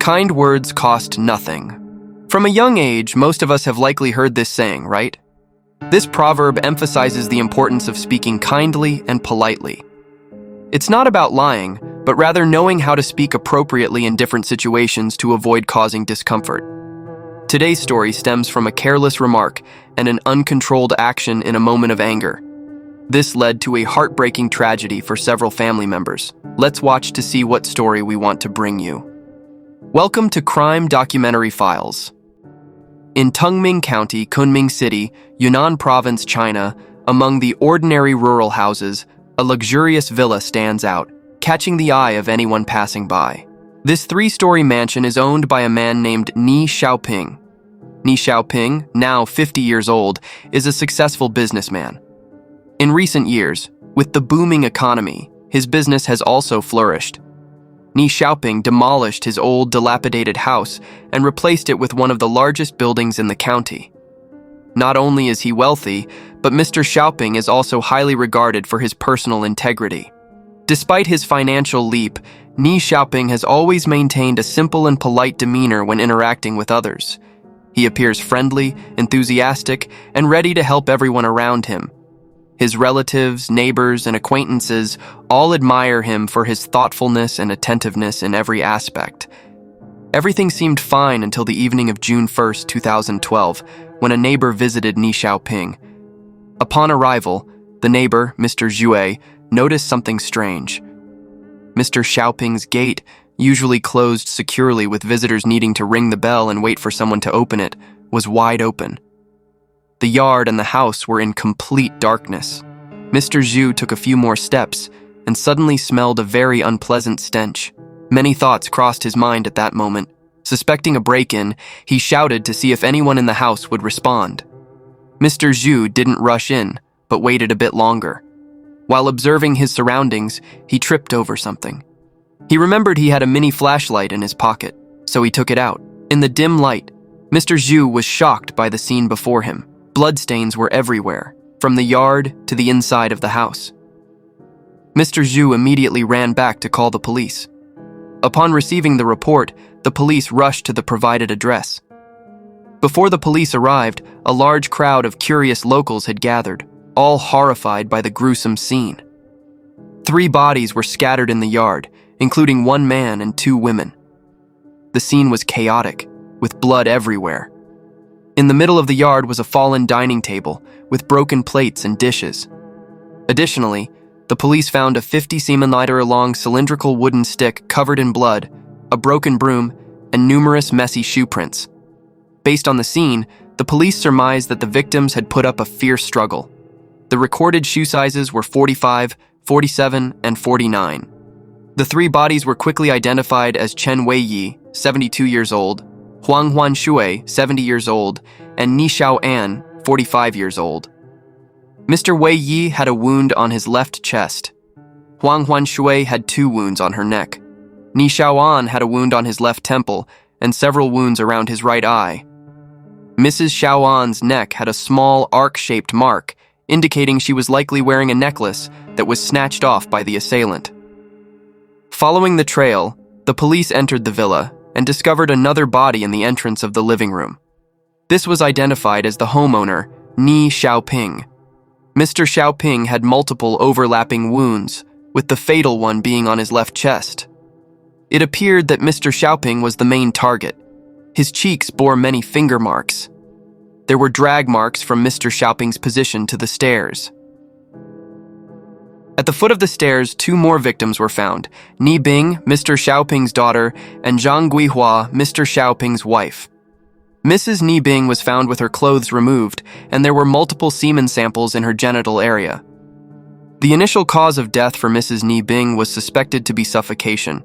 Kind words cost nothing. From a young age, most of us have likely heard this saying, right? This proverb emphasizes the importance of speaking kindly and politely. It's not about lying, but rather knowing how to speak appropriately in different situations to avoid causing discomfort. Today's story stems from a careless remark and an uncontrolled action in a moment of anger. This led to a heartbreaking tragedy for several family members. Let's watch to see what story we want to bring you. Welcome to Crime Documentary Files. In Tung Ming County, Kunming City, Yunnan Province, China, among the ordinary rural houses, a luxurious villa stands out, catching the eye of anyone passing by. This three-story mansion is owned by a man named Ni Shaoping. Ni Shaoping, now 50 years old, is a successful businessman. In recent years, with the booming economy, his business has also flourished. Ni Shaoping demolished his old, dilapidated house and replaced it with one of the largest buildings in the county. Not only is he wealthy, but Mr. Shaoping is also highly regarded for his personal integrity. Despite his financial leap, Ni Shaoping has always maintained a simple and polite demeanor when interacting with others. He appears friendly, enthusiastic, and ready to help everyone around him. His relatives, neighbors, and acquaintances all admire him for his thoughtfulness and attentiveness in every aspect. Everything seemed fine until the evening of June 1, 2012, when a neighbor visited Ni Shaoping. Upon arrival, the neighbor, Mr. Zhu, noticed something strange. Mr. Shaoping's gate, usually closed securely with visitors needing to ring the bell and wait for someone to open it, was wide open. The yard and the house were in complete darkness. Mr. Zhu took a few more steps and suddenly smelled a very unpleasant stench. Many thoughts crossed his mind at that moment. Suspecting a break-in, he shouted to see if anyone in the house would respond. Mr. Zhu didn't rush in, but waited a bit longer. While observing his surroundings, he tripped over something. He remembered he had a mini flashlight in his pocket, so he took it out. In the dim light, Mr. Zhu was shocked by the scene before him. Bloodstains were everywhere, from the yard to the inside of the house. Mr. Zhu immediately ran back to call the police. Upon receiving the report, the police rushed to the provided address. Before the police arrived, a large crowd of curious locals had gathered, all horrified by the gruesome scene. 3 bodies were scattered in the yard, including 1 man and 2 women. The scene was chaotic, with blood everywhere. In the middle of the yard was a fallen dining table with broken plates and dishes. Additionally, the police found a 50-centimeter-long cylindrical wooden stick covered in blood, a broken broom, and numerous messy shoe prints. Based on the scene, the police surmised that the victims had put up a fierce struggle. The recorded shoe sizes were 45, 47, and 49. The 3 bodies were quickly identified as Chen Weiyi, 72 years old, Huang Shui, 70 years old, and Ni Shaoping, 45 years old. Mr. Weiyi had a wound on his left chest. Huang Shui had 2 wounds on her neck. Ni Shaoping had a wound on his left temple and several wounds around his right eye. Mrs. Shaoping's neck had a small arc-shaped mark, indicating she was likely wearing a necklace that was snatched off by the assailant. Following the trail, the police entered the villa and discovered another body in the entrance of the living room. This was identified as the homeowner, Ni Shaoping. Mr. Shaoping had multiple overlapping wounds, with the fatal one being on his left chest. It appeared that Mr. Shaoping was the main target. His cheeks bore many finger marks. There were drag marks from Mr. Shaoping's position to the stairs. At the foot of the stairs, 2 more victims were found, Ni Bing, Mr. Shaoping's daughter, and Zhang Guihua, Mr. Shaoping's wife. Mrs. Ni Bing was found with her clothes removed, and there were multiple semen samples in her genital area. The initial cause of death for Mrs. Ni Bing was suspected to be suffocation.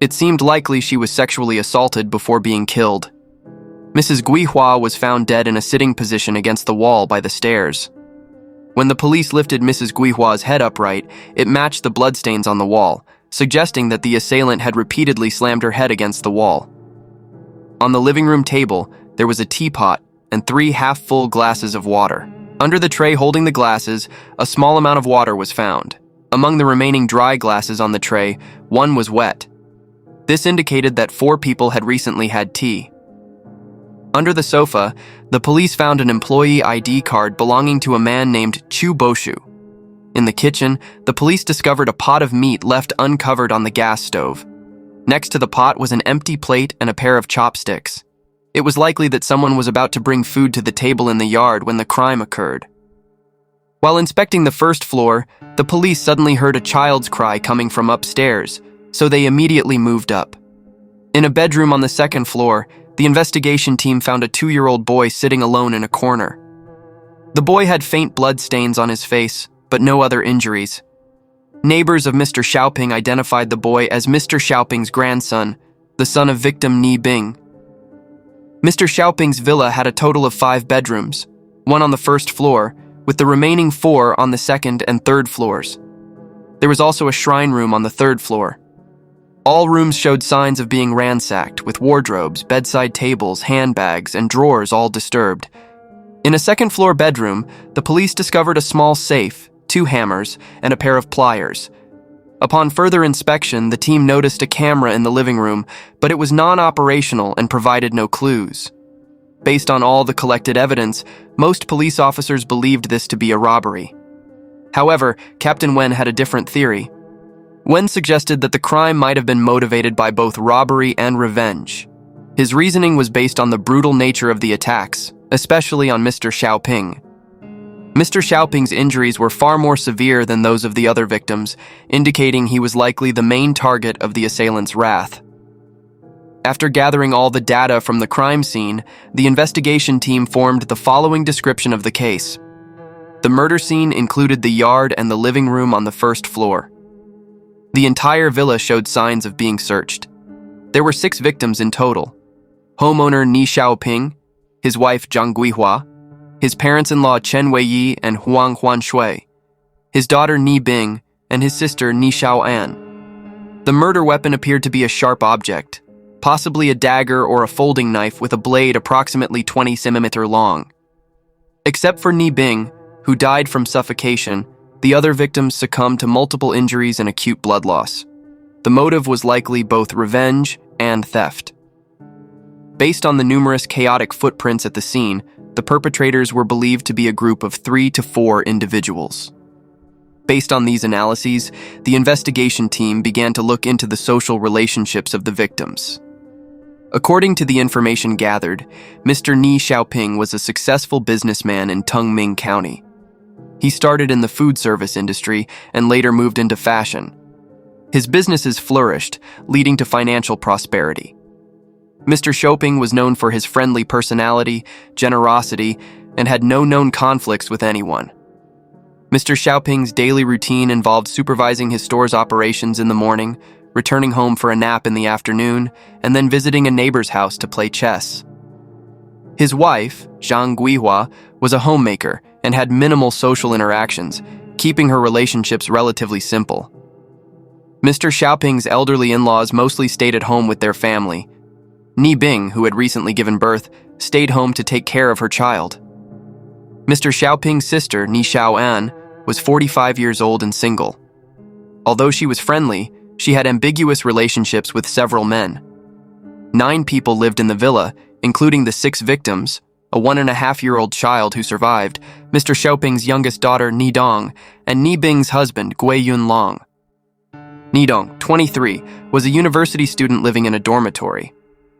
It seemed likely she was sexually assaulted before being killed. Mrs. Guihua was found dead in a sitting position against the wall by the stairs. When the police lifted Mrs. Guihua's head upright, it matched the bloodstains on the wall, suggesting that the assailant had repeatedly slammed her head against the wall. On the living room table, there was a teapot and 3 half-full glasses of water. Under the tray holding the glasses, a small amount of water was found. Among the remaining dry glasses on the tray, 1 was wet. This indicated that 4 people had recently had tea. Under the sofa, the police found an employee ID card belonging to a man named Chu Boshu. In the kitchen, the police discovered a pot of meat left uncovered on the gas stove. Next to the pot was an empty plate and a pair of chopsticks. It was likely that someone was about to bring food to the table in the yard when the crime occurred. While inspecting the first floor, the police suddenly heard a child's cry coming from upstairs, so they immediately moved up. In a bedroom on the second floor, the investigation team found a 2-year-old boy sitting alone in a corner. The boy had faint blood stains on his face, but no other injuries. Neighbors of Mr. Shaoping identified the boy as Mr. Shaoping's grandson, the son of victim Ni Bing. Mr. Shaoping's villa had a total of 5 bedrooms, 1 on the first floor, with the remaining 4 on the second and third floors. There was also a shrine room on the 3rd floor. All rooms showed signs of being ransacked, with wardrobes, bedside tables, handbags, and drawers all disturbed. In a second-floor bedroom, the police discovered a small safe, 2 hammers, and a pair of pliers. Upon further inspection, the team noticed a camera in the living room, but it was non-operational and provided no clues. Based on all the collected evidence, most police officers believed this to be a robbery. However, Captain Wen had a different theory. Wen suggested that the crime might have been motivated by both robbery and revenge. His reasoning was based on the brutal nature of the attacks, especially on Mr. Shaoping. Mr. Shaoping's injuries were far more severe than those of the other victims, indicating he was likely the main target of the assailant's wrath. After gathering all the data from the crime scene, the investigation team formed the following description of the case. The murder scene included the yard and the living room on the first floor. The entire villa showed signs of being searched. There were 6 victims in total. Homeowner Ni Shaoping, his wife Zhang Guihua, his parents-in-law Chen Weiyi and Huang Huanshui, his daughter Ni Bing, and his sister Ni Shaoan. The murder weapon appeared to be a sharp object, possibly a dagger or a folding knife with a blade approximately 20 cm long. Except for Ni Bing, who died from suffocation, the other victims succumbed to multiple injuries and acute blood loss. The motive was likely both revenge and theft. Based on the numerous chaotic footprints at the scene, the perpetrators were believed to be a group of 3 to 4 individuals. Based on these analyses, the investigation team began to look into the social relationships of the victims. According to the information gathered, Mr. Ni Shaoping was a successful businessman in Tung Ming County. He started in the food service industry and later moved into fashion. His businesses flourished, leading to financial prosperity. Mr. Shaoping was known for his friendly personality, generosity, and had no known conflicts with anyone. Mr. Shaoping's daily routine involved supervising his store's operations in the morning, returning home for a nap in the afternoon, and then visiting a neighbor's house to play chess. His wife, Zhang Guihua, was a homemaker and had minimal social interactions, keeping her relationships relatively simple. Mr. Shaoping's elderly in-laws mostly stayed at home with their family. Ni Bing, who had recently given birth, stayed home to take care of her child. Mr. Shaoping's sister, Ni Shaoan, was 45 years old and single. Although she was friendly, she had ambiguous relationships with several men. 9 people lived in the villa, including the 6 victims, a 1.5-year-old child who survived, Mr. Shaoping's youngest daughter, Ni Dong, and Ni Bing's husband, Gui Yunlong. Ni Dong, 23, was a university student living in a dormitory.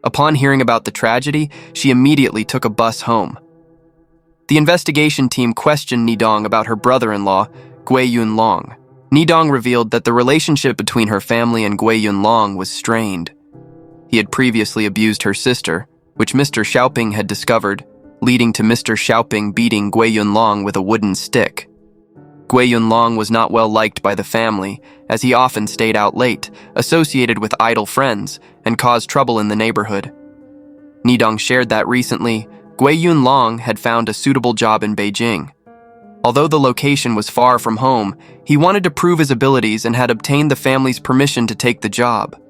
Upon hearing about the tragedy, she immediately took a bus home. The investigation team questioned Ni Dong about her brother-in-law, Gui Yunlong. Ni Dong revealed that the relationship between her family and Gui Yunlong was strained. He had previously abused her sister, which Mr. Shaoping had discovered, leading to Mr. Shaoping beating Gui Yunlong with a wooden stick. Gui Yunlong was not well liked by the family, as he often stayed out late, associated with idle friends, and caused trouble in the neighborhood. Ni Dong shared that recently, Gui Yunlong had found a suitable job in Beijing. Although the location was far from home, he wanted to prove his abilities and had obtained the family's permission to take the job.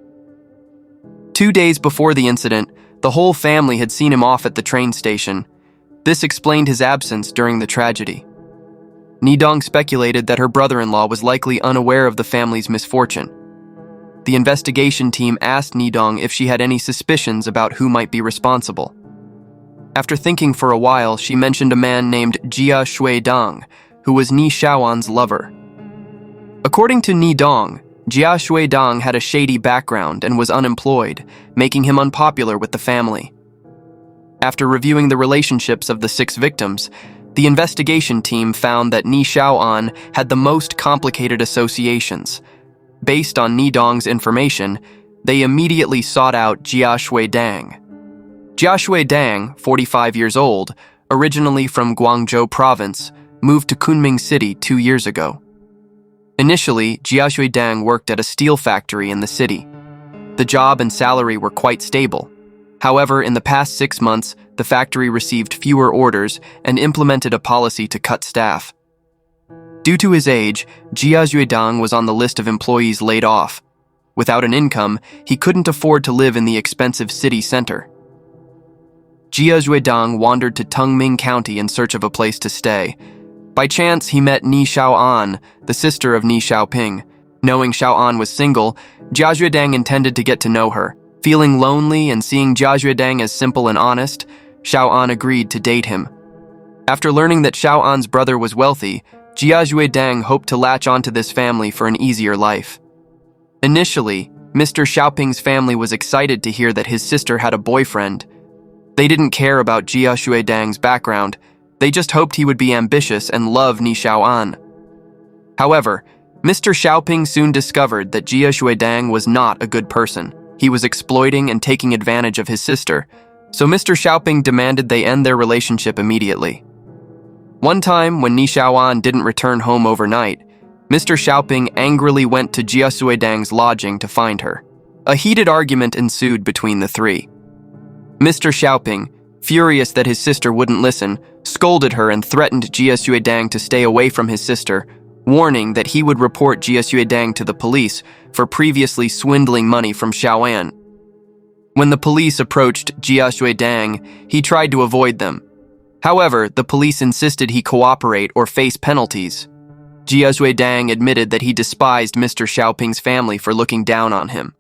2 days before the incident, the whole family had seen him off at the train station. This explained his absence during the tragedy. Ni Dong speculated that her brother-in-law was likely unaware of the family's misfortune. The investigation team asked Ni Dong if she had any suspicions about who might be responsible. After thinking for a while, she mentioned a man named Jia Xuedang, who was Ni Shaopan's lover. According to Ni Dong, Jia Xuedang had a shady background and was unemployed, making him unpopular with the family. After reviewing the relationships of the 6 victims, the investigation team found that Ni Shaopan had the most complicated associations. Based on Ni Dong's information, they immediately sought out Jia Xuedang. Jia Xuedang, 45 years old, originally from Guangzhou province, moved to Kunming City 2 years ago. Initially, Jia Xuedang worked at a steel factory in the city. The job and salary were quite stable. However, in the past 6 months, the factory received fewer orders and implemented a policy to cut staff. Due to his age, Jia Xuedang was on the list of employees laid off. Without an income, he couldn't afford to live in the expensive city center. Jia Xuedang wandered to Tung Ming County in search of a place to stay. By chance, he met Ni Shaoping, the sister of Ni Shaoping. Knowing Shaopan was single, Jia Xuedang intended to get to know her. Feeling lonely and seeing Jia Xuedang as simple and honest, Shaopan agreed to date him. After learning that Shaopan's brother was wealthy, Jia Xuedang hoped to latch onto this family for an easier life. Initially, Mr. Shaoping's family was excited to hear that his sister had a boyfriend. They didn't care about Jia Xuedang's background. They just hoped he would be ambitious and love Ni Shaopan. However, Mr. Shaoping soon discovered that Jia Xuedang was not a good person. He was exploiting and taking advantage of his sister, so Mr. Shaoping demanded they end their relationship immediately. One time, when Ni Shaopan didn't return home overnight, Mr. Shaoping angrily went to Jia Xuedang's lodging to find her. A heated argument ensued between the three. Mr. Shaoping, furious that his sister wouldn't listen, scolded her and threatened Jia Xuedang to stay away from his sister, warning that he would report Jia Xuedang to the police for previously swindling money from Shaopan. When the police approached Jia Xuedang, he tried to avoid them. However, the police insisted he cooperate or face penalties. Jia Xuedang admitted that he despised Mr. Shaoping's family for looking down on him.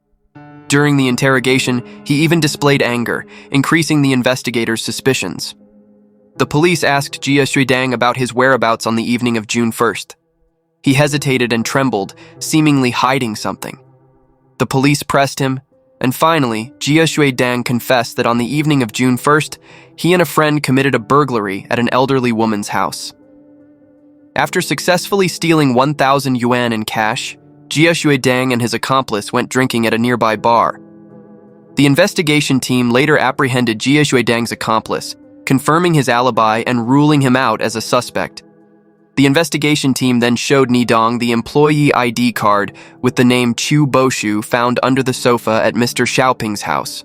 During the interrogation, he even displayed anger, increasing the investigators' suspicions. The police asked Jia Xuedang about his whereabouts on the evening of June 1st. He hesitated and trembled, seemingly hiding something. The police pressed him, and finally, Jia Xuedang confessed that on the evening of June 1st, he and a friend committed a burglary at an elderly woman's house. After successfully stealing 1,000 yuan in cash, Jia Xuedang and his accomplice went drinking at a nearby bar. The investigation team later apprehended Jia Xuedang's accomplice, confirming his alibi and ruling him out as a suspect. The investigation team then showed Ni Dong the employee ID card with the name Chu Boshu found under the sofa at Mr. Shaoping's house.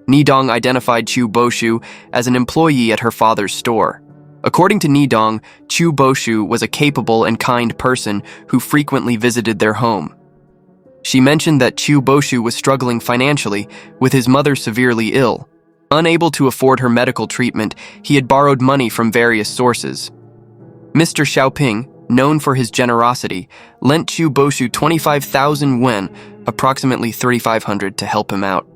Ni Dong identified Chu Boshu as an employee at her father's store. According to Ni Dong, Chu Boshu was a capable and kind person who frequently visited their home. She mentioned that Chu Boshu was struggling financially, with his mother severely ill. Unable to afford her medical treatment, he had borrowed money from various sources. Mr. Shaoping, known for his generosity, lent Chu Boshu 25,000 yuan, approximately 3,500, to help him out.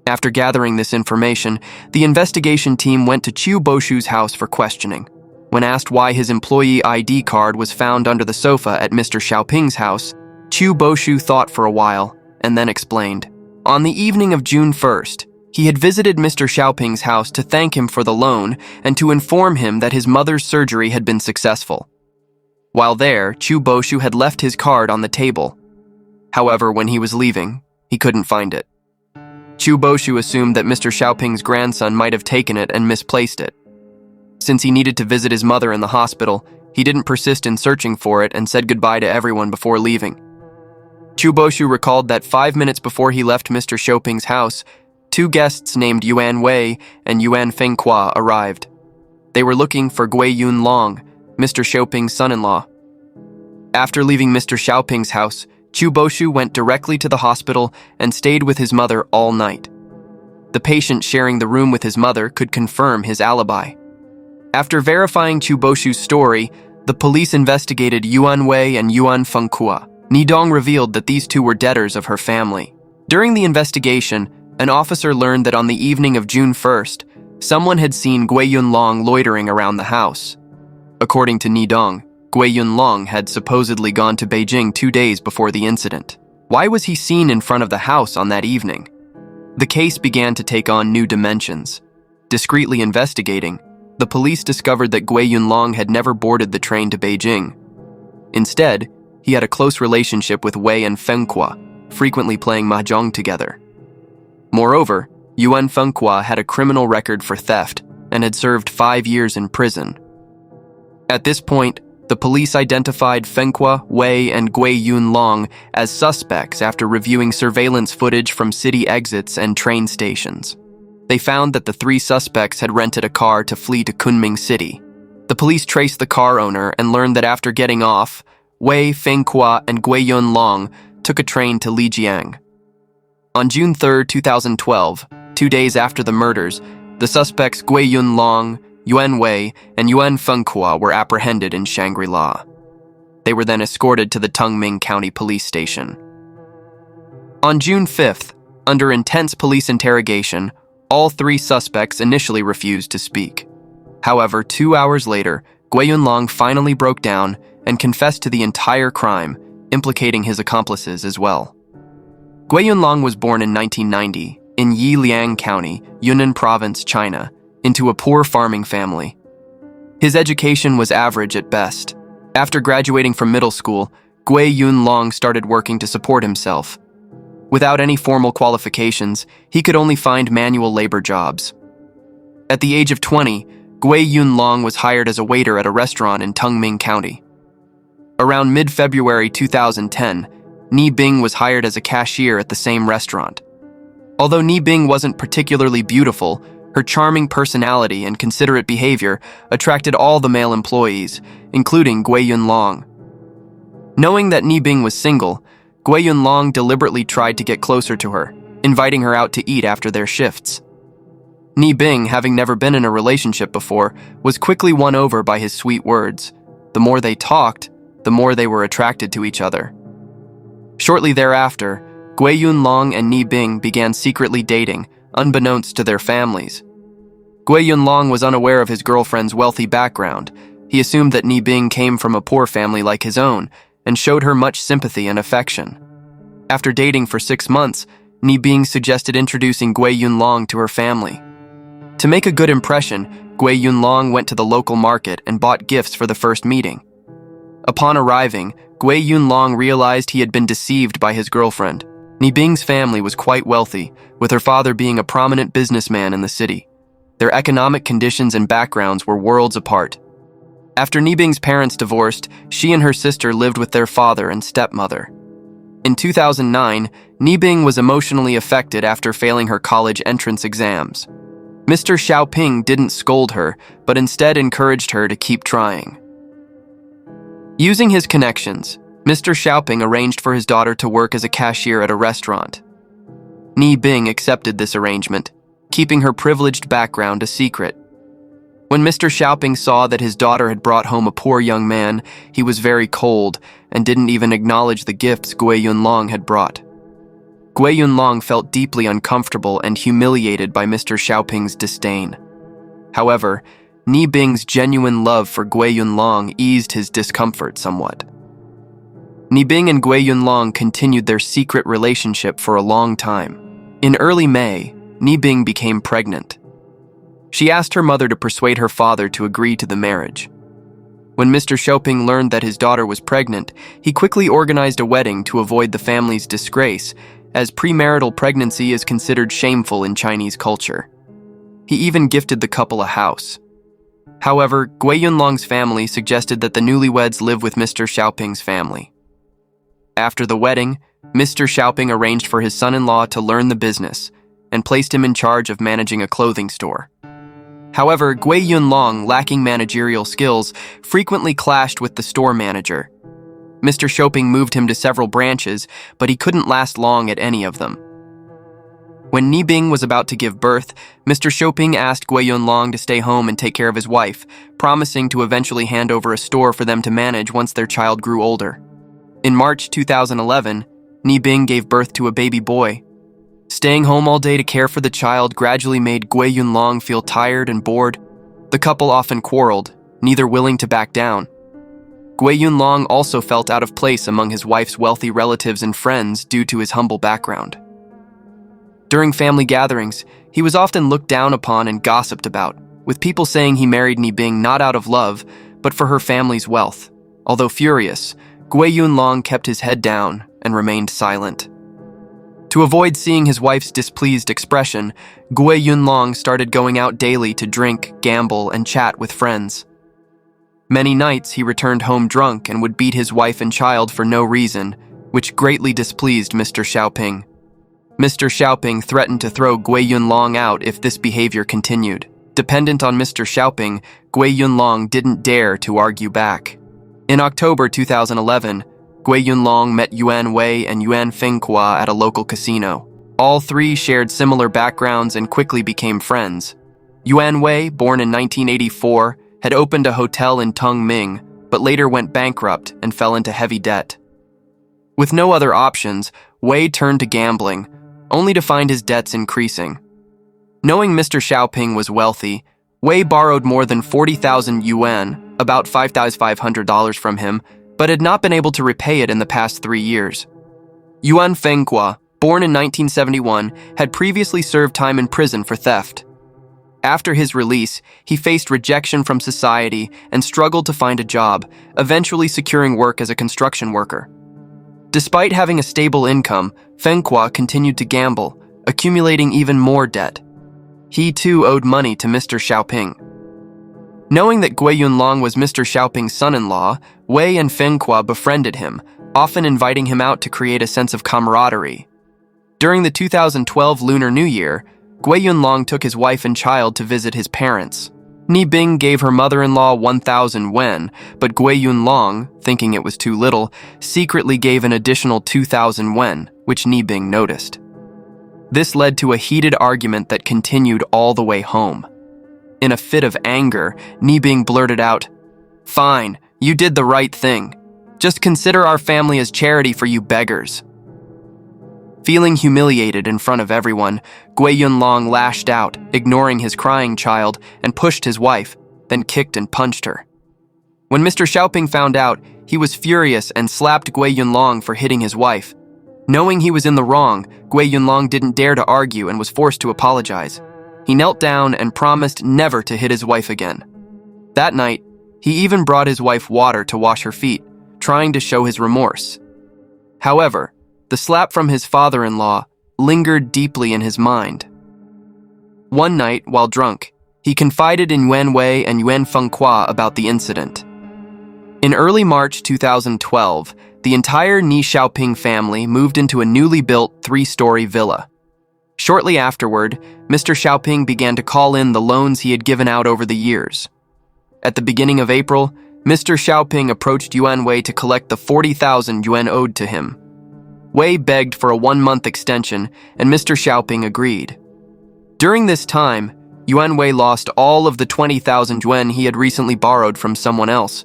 After gathering this information, the investigation team went to Chu Boshu's house for questioning. When asked why his employee ID card was found under the sofa at Mr. Shaoping's house, Chu Boshu thought for a while and then explained. On the evening of June 1st, he had visited Mr. Shaoping's house to thank him for the loan and to inform him that his mother's surgery had been successful. While there, Chu Boshu had left his card on the table. However, when he was leaving, he couldn't find it. Chu Boshu assumed that Mr. Shaoping's grandson might have taken it and misplaced it. Since he needed to visit his mother in the hospital, he didn't persist in searching for it and said goodbye to everyone before leaving. Chu Boshu recalled that 5 minutes before he left Mr. Shaoping's house, 2 guests named Yuan Wei and Yuan Fengqua arrived. They were looking for Gui Yun Long, Mr. Shaoping's son-in-law. After leaving Mr. Shaoping's house, Chu Boshu went directly to the hospital and stayed with his mother all night. The patient sharing the room with his mother could confirm his alibi. After verifying Chu Boshu's story, the police investigated Yuan Wei and Yuan Fengqua. Ni Dong revealed that these two were debtors of her family. During the investigation, an officer learned that on the evening of June 1st, someone had seen Gui Yunlong loitering around the house. According to Ni Dong, Gui Yunlong had supposedly gone to Beijing 2 days before the incident. Why was he seen in front of the house on that evening? The case began to take on new dimensions. Discreetly investigating, the police discovered that Gui Yunlong had never boarded the train to Beijing. Instead, he had a close relationship with Wei and Fengkua, frequently playing mahjong together. Moreover, Yuan Fengkua had a criminal record for theft and had served 5 years in prison. At this point, the police identified Fengkua, Wei, and Gui Yunlong as suspects after reviewing surveillance footage from city exits and train stations. They found that the 3 suspects had rented a car to flee to Kunming City. The police traced the car owner and learned that after getting off, Wei, Fengkua, and Gui Yunlong took a train to Lijiang. On June 3, 2012, 2 days after the murders, the suspects Gui Yunlong, Yuan Wei, and Yuan Fengkua were apprehended in Shangri-La. They were then escorted to the Tung Ming County police station. On June 5th, under intense police interrogation, all 3 suspects initially refused to speak. However, 2 hours later, Gui Yunlong finally broke down and confessed to the entire crime, implicating his accomplices as well. Gui Yunlong was born in 1990 in Yiliang County, Yunnan Province, China, into a poor farming family. His education was average at best. After graduating from middle school, Gui Yunlong started working to support himself. Without any formal qualifications, he could only find manual labor jobs. At the age of 20, Gui Yunlong was hired as a waiter at a restaurant in Tung Ming County. Around mid-February 2010, Ni Bing was hired as a cashier at the same restaurant. Although Ni Bing wasn't particularly beautiful, her charming personality and considerate behavior attracted all the male employees, including Gui Yunlong. Knowing that Ni Bing was single, Gui Yunlong deliberately tried to get closer to her, inviting her out to eat after their shifts. Ni Bing, having never been in a relationship before, was quickly won over by his sweet words. The more they talked, the more they were attracted to each other. Shortly thereafter, Gui Yunlong and Ni Bing began secretly dating, unbeknownst to their families. Gui Yunlong was unaware of his girlfriend's wealthy background. He assumed that Ni Bing came from a poor family like his own, and showed her much sympathy and affection. After dating for 6 months, Ni Bing suggested introducing Gui Yunlong to her family. To make a good impression, Gui Yunlong went to the local market and bought gifts for the first meeting. Upon arriving, Gui Yunlong realized he had been deceived by his girlfriend. Ni Bing's family was quite wealthy, with her father being a prominent businessman in the city. Their economic conditions and backgrounds were worlds apart. After Ni Bing's parents divorced, she and her sister lived with their father and stepmother. In 2009, Ni Bing was emotionally affected after failing her college entrance exams. Mr. Shaoping didn't scold her, but instead encouraged her to keep trying. Using his connections, Mr. Shaoping arranged for his daughter to work as a cashier at a restaurant. Ni Bing accepted this arrangement, keeping her privileged background a secret. When Mr. Shaoping saw that his daughter had brought home a poor young man, he was very cold and didn't even acknowledge the gifts Gui Yunlong had brought. Gui Yunlong felt deeply uncomfortable and humiliated by Mr. Shaoping's disdain. However, Ni Bing's genuine love for Gui Yunlong eased his discomfort somewhat. Ni Bing and Gui Yunlong continued their secret relationship for a long time. In early May, Ni Bing became pregnant. She asked her mother to persuade her father to agree to the marriage. When Mr. Shaoping learned that his daughter was pregnant, he quickly organized a wedding to avoid the family's disgrace, as premarital pregnancy is considered shameful in Chinese culture. He even gifted the couple a house. However, Gui Yunlong's family suggested that the newlyweds live with Mr. Shaoping's family. After the wedding, Mr. Shaoping arranged for his son-in-law to learn the business and placed him in charge of managing a clothing store. However, Gui Yunlong, lacking managerial skills, frequently clashed with the store manager. Mr. Shaoping moved him to several branches, but he couldn't last long at any of them. When Ni Bing was about to give birth, Mr. Shaoping asked Gui Yunlong to stay home and take care of his wife, promising to eventually hand over a store for them to manage once their child grew older. In March 2011, Ni Bing gave birth to a baby boy. Staying home all day to care for the child gradually made Gui Yunlong feel tired and bored. The couple often quarreled, neither willing to back down. Gui Yunlong also felt out of place among his wife's wealthy relatives and friends due to his humble background. During family gatherings, he was often looked down upon and gossiped about, with people saying he married Ni Bing not out of love, but for her family's wealth. Although furious, Gui Yunlong kept his head down and remained silent. To avoid seeing his wife's displeased expression, Gui Yunlong started going out daily to drink, gamble, and chat with friends. Many nights he returned home drunk and would beat his wife and child for no reason, which greatly displeased Mr. Shaoping. Mr. Shaoping threatened to throw Gui Yunlong out if this behavior continued. Dependent on Mr. Shaoping, Gui Yunlong didn't dare to argue back. In October 2011, Gui Yunlong met Yuan Wei and Yuan Fenghua at a local casino. All three shared similar backgrounds and quickly became friends. Yuan Wei, born in 1984, had opened a hotel in Tung Ming, but later went bankrupt and fell into heavy debt. With no other options, Wei turned to gambling, only to find his debts increasing. Knowing Mr. Shaoping was wealthy, Wei borrowed more than 40,000 yuan, about $5,500 from him, but had not been able to repay it in the past 3 years. Yuan Fenghua, born in 1971, had previously served time in prison for theft. After his release, he faced rejection from society and struggled to find a job, eventually securing work as a construction worker. Despite having a stable income, Fenghua continued to gamble, accumulating even more debt. He too owed money to Mr. Shaoping. Knowing that Gui Yunlong was Mr. Shaoping's son-in-law, Wei and Fenghua befriended him, often inviting him out to create a sense of camaraderie. During the 2012 Lunar New Year, Gui Yunlong took his wife and child to visit his parents. Ni Bing gave her mother-in-law 1,000 yuan, but Gui Yunlong, thinking it was too little, secretly gave an additional 2,000 yuan, which Ni Bing noticed. This led to a heated argument that continued all the way home. In a fit of anger, Ni Bing blurted out, "Fine, you did the right thing. Just consider our family as charity for you beggars." Feeling humiliated in front of everyone, Gui Yunlong lashed out, ignoring his crying child, and pushed his wife, then kicked and punched her. When Mr. Shaoping found out, he was furious and slapped Gui Yunlong for hitting his wife. Knowing he was in the wrong, Gui Yunlong didn't dare to argue and was forced to apologize. He knelt down and promised never to hit his wife again. That night, he even brought his wife water to wash her feet, trying to show his remorse. However, the slap from his father-in-law lingered deeply in his mind. One night, while drunk, he confided in Yuan Wei and Yuan Fenghua about the incident. In early March 2012, the entire Ni Shaoping family moved into a newly built 3-story villa. Shortly afterward, Mr. Shaoping began to call in the loans he had given out over the years. At the beginning of April, Mr. Shaoping approached Yuan Wei to collect the 40,000 yuan owed to him. Wei begged for a 1-month extension, and Mr. Shaoping agreed. During this time, Yuan Wei lost all of the 20,000 yuan he had recently borrowed from someone else.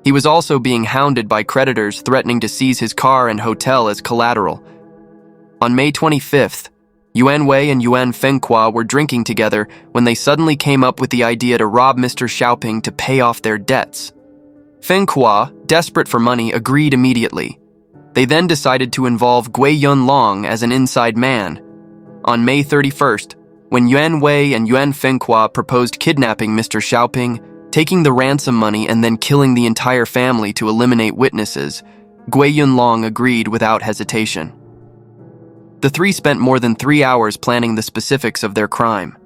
He was also being hounded by creditors threatening to seize his car and hotel as collateral. On May 25th, Yuan Wei and Yuan Fenghua were drinking together when they suddenly came up with the idea to rob Mr. Shaoping to pay off their debts. Fenghua, desperate for money, agreed immediately. They then decided to involve Gui Yunlong as an inside man. On May 31st, when Yuan Wei and Yuan Fenghua proposed kidnapping Mr. Shaoping, taking the ransom money and then killing the entire family to eliminate witnesses, Gui Yunlong agreed without hesitation. The three spent more than 3 hours planning the specifics of their crime.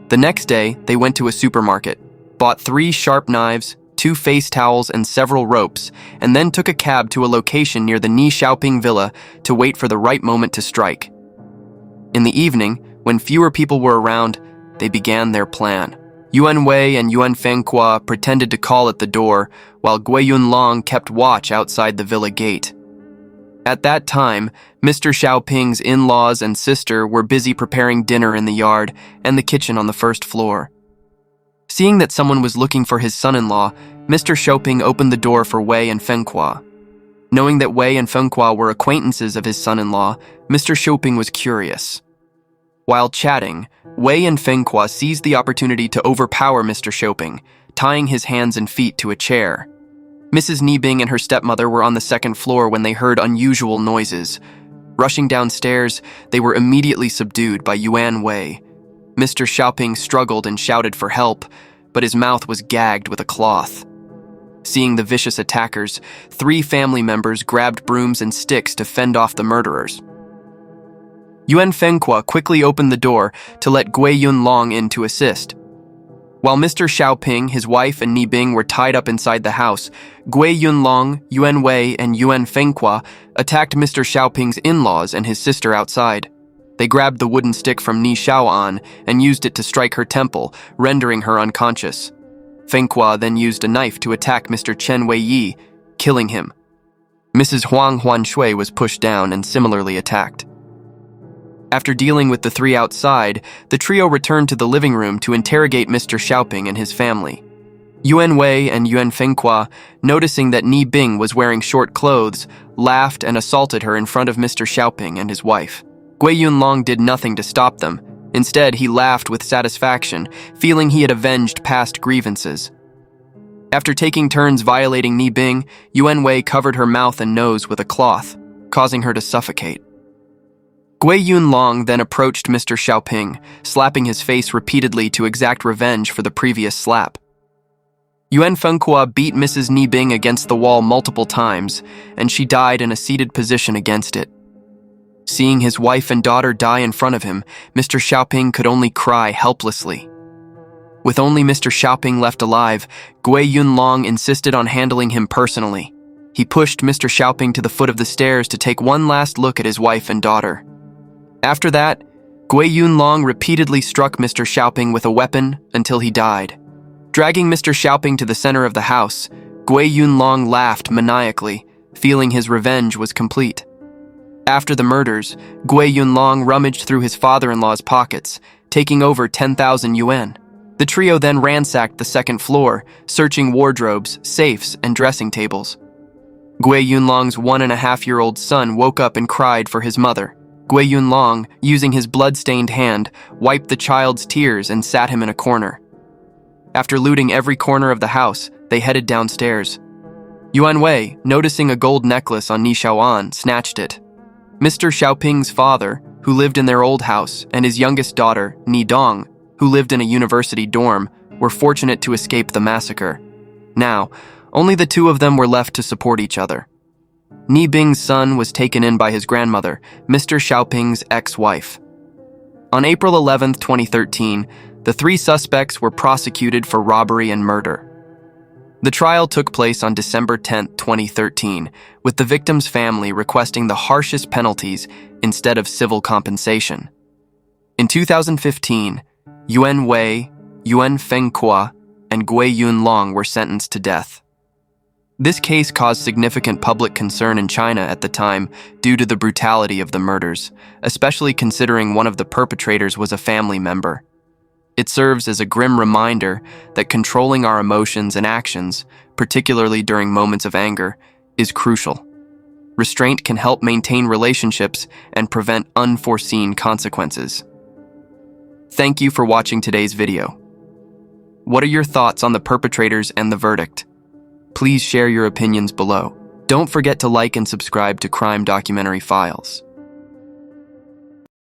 The next day, they went to a supermarket, bought 3 sharp knives, 2 face towels, and several ropes, and then took a cab to a location near the Ni Shaoping villa to wait for the right moment to strike. In the evening, when fewer people were around, they began their plan. Yuan Wei and Yuan Fenghua pretended to call at the door, while Gui Yunlong kept watch outside the villa gate. At that time, Mr. Shaoping's in-laws and sister were busy preparing dinner in the yard and the kitchen on the first floor. Seeing that someone was looking for his son-in-law, Mr. Shaoping opened the door for Wei and Fenghua. Knowing that Wei and Fenghua were acquaintances of his son-in-law, Mr. Shaoping was curious. While chatting, Wei and Fenghua seized the opportunity to overpower Mr. Shaoping, tying his hands and feet to a chair. Mrs. Ni Bing and her stepmother were on the second floor when they heard unusual noises. Rushing downstairs, they were immediately subdued by Yuan Wei. Mr. Shaoping struggled and shouted for help, but his mouth was gagged with a cloth. Seeing the vicious attackers, 3 family members grabbed brooms and sticks to fend off the murderers. Yuan Fenghua quickly opened the door to let Gui Yunlong in to assist. While Mr. Shaoping, his wife, and Ni Bing were tied up inside the house, Gui Yunlong, Yuan Wei, and Yuan Fenghua attacked Mr. Shaoping's in-laws and his sister outside. They grabbed the wooden stick from Ni Shaoping and used it to strike her temple, rendering her unconscious. Fenghua then used a knife to attack Mr. Chen Weiyi, killing him. Mrs. Huang Huanshui was pushed down and similarly attacked. After dealing with the 3 outside, the trio returned to the living room to interrogate Mr. Shaoping and his family. Yuan Wei and Yuan Fenghua, noticing that Ni Bing was wearing short clothes, laughed and assaulted her in front of Mr. Shaoping and his wife. Gui Yunlong did nothing to stop them. Instead, he laughed with satisfaction, feeling he had avenged past grievances. After taking turns violating Ni Bing, Yuan Wei covered her mouth and nose with a cloth, causing her to suffocate. Gui Yunlong then approached Mr. Shaoping, slapping his face repeatedly to exact revenge for the previous slap. Yuan Fenghua beat Mrs. Ni Bing against the wall multiple times, and she died in a seated position against it. Seeing his wife and daughter die in front of him, Mr. Shaoping could only cry helplessly. With only Mr. Shaoping left alive, Gui Yunlong insisted on handling him personally. He pushed Mr. Shaoping to the foot of the stairs to take one last look at his wife and daughter. After that, Gui Yunlong repeatedly struck Mr. Shaoping with a weapon until he died. Dragging Mr. Shaoping to the center of the house, Gui Yunlong laughed maniacally, feeling his revenge was complete. After the murders, Gui Yunlong rummaged through his father-in-law's pockets, taking over 10,000 yuan. The trio then ransacked the second floor, searching wardrobes, safes, and dressing tables. Gui Yunlong's 1.5-year-old son woke up and cried for his mother. Gui Yunlong, using his blood-stained hand, wiped the child's tears and sat him in a corner. After looting every corner of the house, they headed downstairs. Yuan Wei, noticing a gold necklace on Ni Shaoping, snatched it. Mr. Shaoping's father, who lived in their old house, and his youngest daughter, Ni Dong, who lived in a university dorm, were fortunate to escape the massacre. Now, only the 2 of them were left to support each other. Ni Bing's son was taken in by his grandmother, Mr. Shaoping's ex-wife. On April 11, 2013, the 3 suspects were prosecuted for robbery and murder. The trial took place on December 10, 2013, with the victim's family requesting the harshest penalties instead of civil compensation. In 2015, Yuan Wei, Yuan Fenghua, and Gui Yunlong were sentenced to death. This case caused significant public concern in China at the time due to the brutality of the murders, especially considering one of the perpetrators was a family member. It serves as a grim reminder that controlling our emotions and actions, particularly during moments of anger, is crucial. Restraint can help maintain relationships and prevent unforeseen consequences. Thank you for watching today's video. What are your thoughts on the perpetrators and the verdict? Please share your opinions below. Don't forget to like and subscribe to Crime Documentary Files.